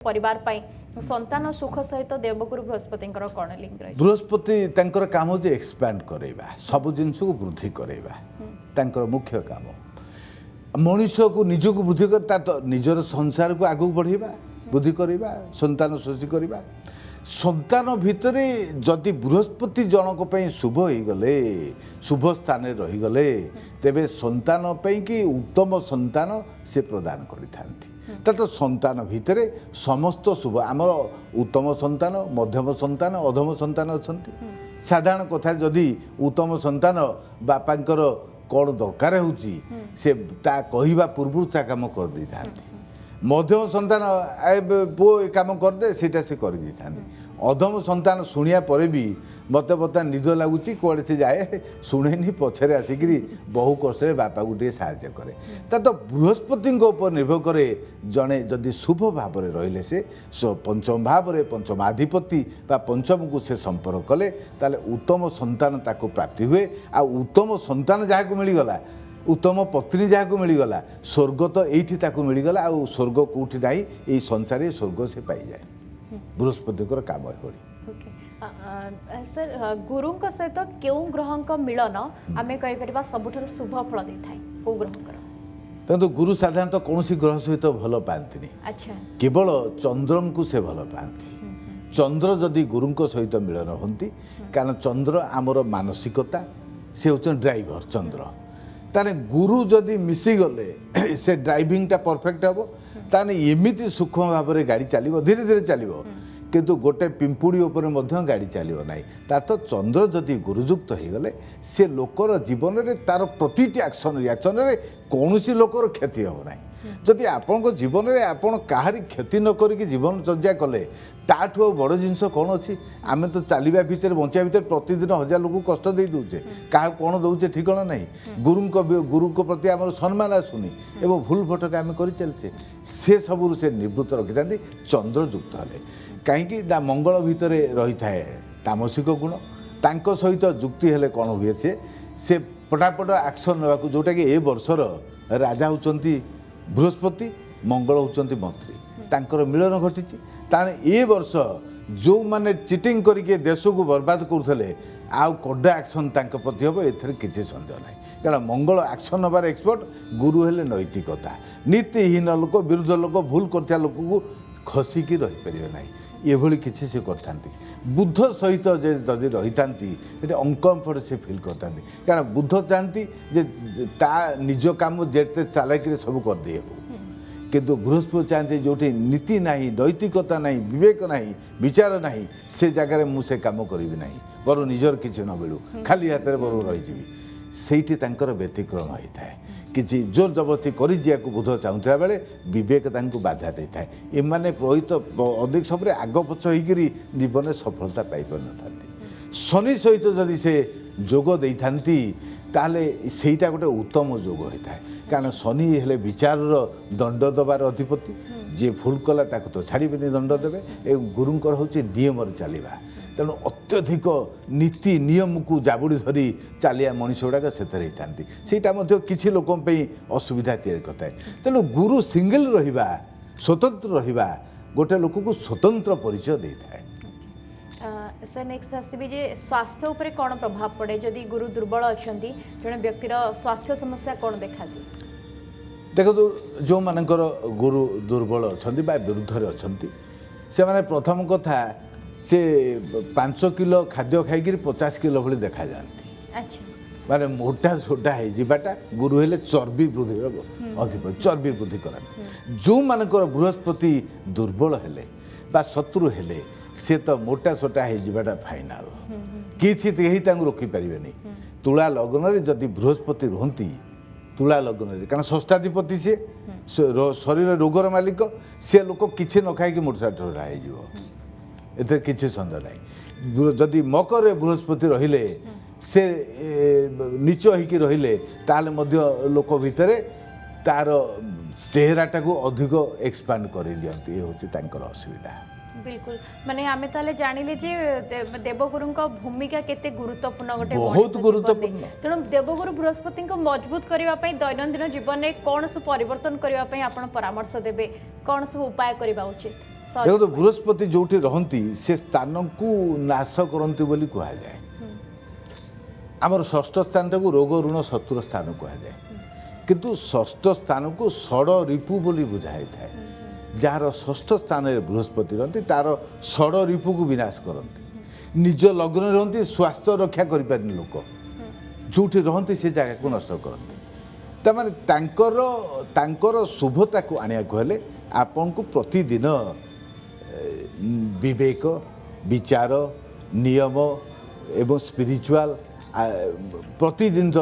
परिवार पाई संतान सुख सहित देवगुरु बृहस्पति कौन लिंक रही बृहस्पति तांकर काम जे एक्सपैंड करेबा सब जिनस को वृद्धि करेबा तांकर मुख्य काम मनुष्य को निज को वृद्धि कर तो निजर संसार को आगू बढ़ेबा वृद्धि करेबा संतान सृष्टि करेबा संतान भितर जदि बृहस्पति जनक पई शुभ हो गले शुभ स्थान रही गले तेबे संतान पई कि उत्तम संतान से प्रदान करिथांती तो संतान भितर समस्त शुभ आमर उत्तम संतान मध्यम संतान अधम संतान अच्छा साधारण कथा जदि उत्तम संतान बापांकर कौन दरकार होची से ता कहवा पूर्व ता काम कर दे था मध्यम संतान पु काम करदे सेटा से कर दे था अधम संतान शुणिया पर भी मत बता निद लगुच कौड़े से जाए शुणेनी पछरे आसिक बहु कष्ट बापा को टे साहाय्य करे तो बृहस्पति ऊपर निर्भर करे जड़े जदि शुभ भाव में रहिले से पंचम भाव में पंचमाधिपति बा पंचम को से संपर्क कले ताले उत्तम संतान ताको प्राप्ति हुए आ उत्तम संतान जहाँ को मिलगला उत्तम पत्नी जहाँ को मिलगला स्वर्ग तो ये मिलगला आ स्वर्ग कौटी ना ये संसार स्वर्ग से पाई जाए बृहस्पति काम है सर गुरु सहित क्यों ग्रह मिलन आम कहीपर सबुठ शुभ फल दे था कौ ग्रह तो गुरु साधारणतः कौन ग्रह सहित भल पाती अच्छा केवल चंद्र को से भल पाती चंद्र जदि गुरु सहित मिलन होती कारण चंद्र आमर मानसिकता से हूँ ड्राइवर चंद्र ताने गुरु जदि मिसीगले से ड्राइविंगटा परफेक्ट हम ताने एमती सूक्ष्म भाव में गाड़ी चलो धीरे धीरे चलो किंतु गोटे पिंपुड़ी उपर मध्य गाड़ी चलो ना तार तो चंद्र जदि गुरुयुक्त हो गले से लोकर जीवन में तार प्रतिटी एक्शन रिएक्शन रे कौन सी लोकर क्षति हो ना जदि आपण जीवन में आपण कहारी क्षति न करिक जीवन चर्या कले ताठू बड़ जिनस कौन अच्छी आम तो चलवा भितर बचा भितर प्रतिदिन हजार लोग कष्ट दे दूचे क्या कौन दौचे ठिकाना ना गुरु प्रति आम सम्मान आसुनी एवं भूल भटक आम कर चलचे से सबू से निवृत्त रखी था चंद्रयुक्त हेले कहीं मंगल भितर रही थाए तामसिक गुण तांको सहित जुक्ति हेले कौन हुए से पटापट एक्शन नाक जोटा कि ए वर्षर राजा होती बृहस्पति मंगल होती मंत्री तांकर मिलन घटी ताने ए वर्ष जो माने चिटिंग करके देश को बर्बाद करुले आउ कड़ा एक्शन तांक प्रति हम एथर किसी सन्देह ना कारण मंगल एक्शन नबार एक्सपर्ट गुरु हेले नैतिकता नीतिहीन लोक विरुद्ध लोक भूल करता लोक को खसिकी रहीपर ना ये किसी से करते बुद्ध सहित जदि रही था अनकम्फर्ट से फिल करता कारण बुद्ध चाहती जे ता निज काम जेते चालाकी सब करदे हो किंतु बृहस्पति चाहते जो नीति ना नैतिकता ना विवेक ना विचार ना से जगार मुझे काम करी ना बर निजर किसी न मिलू खाली हाथ में बर रही से व्यतिक्रम होता है किसी जोर जबरदस्ती कर बुध चाहूला बेले विवेक बाधा दे था एमाने रोहित अधिक समय आग पछ होकर जीवन में सफलता पाइपर न शनि सहित जदि से जोग दे ताले सेटा गोटे उत्तम जोग होता है कारण शनि हेले विचार दंड दबार अधिपति जी भूल कला तो छाड़े दंड देवे गुरुंकर हूँ नियम चलवा तेणु अत्यधिक नीति नियम को जाबुड़ी धरी चलिया मनीष गुड़ाक से किसी लोक असुविधा तैयारी करता है तेणु गुरु सिंगल रहिबा स्वतंत्र रहिबा गोटे लोक को स्वतंत्र परिचय दे थाए सर नेक्स्ट आसबि जे स्वास्थ्य उपरे कौन प्रभाव पड़े जदि गुरु दुर्बल अच्छा जड़े व्यक्तिर स्वास्थ्य समस्या कौन देखा देखो जो मानकर गुरु दुर्बल अच्छा विरुद्ध अच्छा से माने प्रथम कथा से 5 किलो खाद्य खाई 50 किलो भली देखा जाती माने मोटा सोटा होटा गुरु हेले चर्बी वृद्धि अधिक चर्बी वृद्धि कराती जो मानकर बृहस्पति दुर्बल हेले बा शत्रु हेले से तो मोटा सोटा होटा फाइनाल किसी रोकी पारे तुला लग्न जदि बृहस्पति रुहति तुला लग्न कारण षष्ठाधिपति सी शरीर रोगर मालिक सी लोक किसी न खाई मोटा सोटा हो एथे किसी सन्देह ना जदि मकर बृहस्पति रहिले से नीच होकर रहिले ताले मध्य लोक भितर तार चेहराटा को अधिक एक्सपांड कर दियंती ये होची तांकर असुविधा बिल्कुल माने आमे ताले जानिले जे देवगुरु भूमिका केते गुरुत्वपूर्ण गोटे बहुत गुरुत्वपूर्ण तेणु देवगुरु बृहस्पति को मजबूत करबा पई दैनंदिन जीवन में कौन सब परिवर्तन करबा पई आपण परामर्श देबे कौन सब उपाय करबा उचित देखो बृहस्पति जोठी रहती से स्थान को नाश करती बोली कहा जाए आमर षष्ठ स्थान टाक रोग ऋण शत्रु स्थान कहा जाए किंतु षष्ठ स्थान को षड़ रिपु बोली बुझाई थाए जार षष्ठ स्थान में बृहस्पति रहती तार षड़ रिपु को विनाश करती निज लग्न रहती स्वास्थ्य रक्षा करें लोक जोठी रहती से जगह को नष्ट करती तमाने तांकर शुभता को आनिया हेले आपन को प्रतिदिन विवेक विचार नियम एवं स्पिरिचुअल प्रतिदिन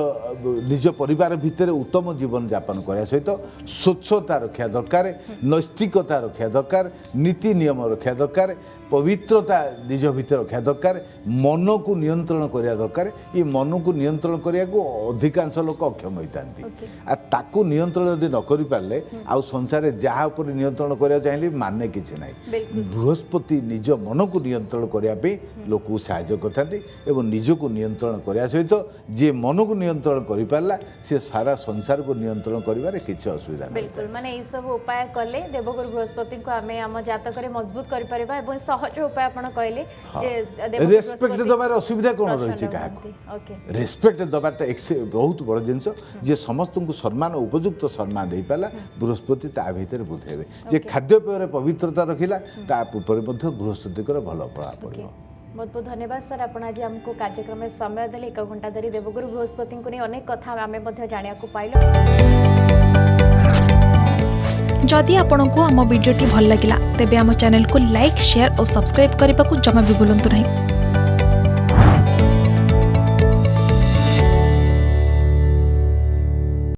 निज परिवार भितर उत्तम जीवन यापन करने सहित स्वच्छता रखा दरकार नैष्ठिकता रखा दरकार नीति नियम रखा दरकार पवित्रता निज भीतर रखा दरकार मन को नियंत्रण करने दरकार ये मन को नियंत्रण करने को अधिकांश लोक अक्षम होता ताकू नियंत्रण यदि न कर पारे आउ संसार जहाँ उपर नियंत्रण करने चाहिए माने कि ना बृहस्पति निज मन को नियंत्रण करने लोक को साहाय्य करते निज को नियंत्रण करने सहित जी मन को नियंत्रण कर पारा सी सारा संसार को नियंत्रण कर किसी असुविधा बिल्कुल माने ये सब उपाय कले देवगुरु बृहस्पति को आम आम जातक मजबूत कर सहज उपाय आपण कहले जे रेस्पेक्ट दबार असुविधा कौन रही क्या रेस्पेक्ट दबार तो बहुत बड़ जिनस जे समस्त को सम्मान उपयुक्त सम्मान दे पाला बृहस्पति ता भीतर बुझेबे जे खाद्यपेय पवित्रता रखिला ता ऊपर बृहस्पति भल प्रभाव पड़ो बहुत बहुत धन्यवाद सर आप आज आमको कार्यक्रम में समय देले 1 घंटा धरी देवगुरु बृहस्पति को नहीं अनेक कथा आमे जानिया को पाइलो जदि आपंक आम भिडी भल लगा तेब आम चैनल को लाइक शेयर और सब्सक्राइब करने को जमा भी भूलु नहीं।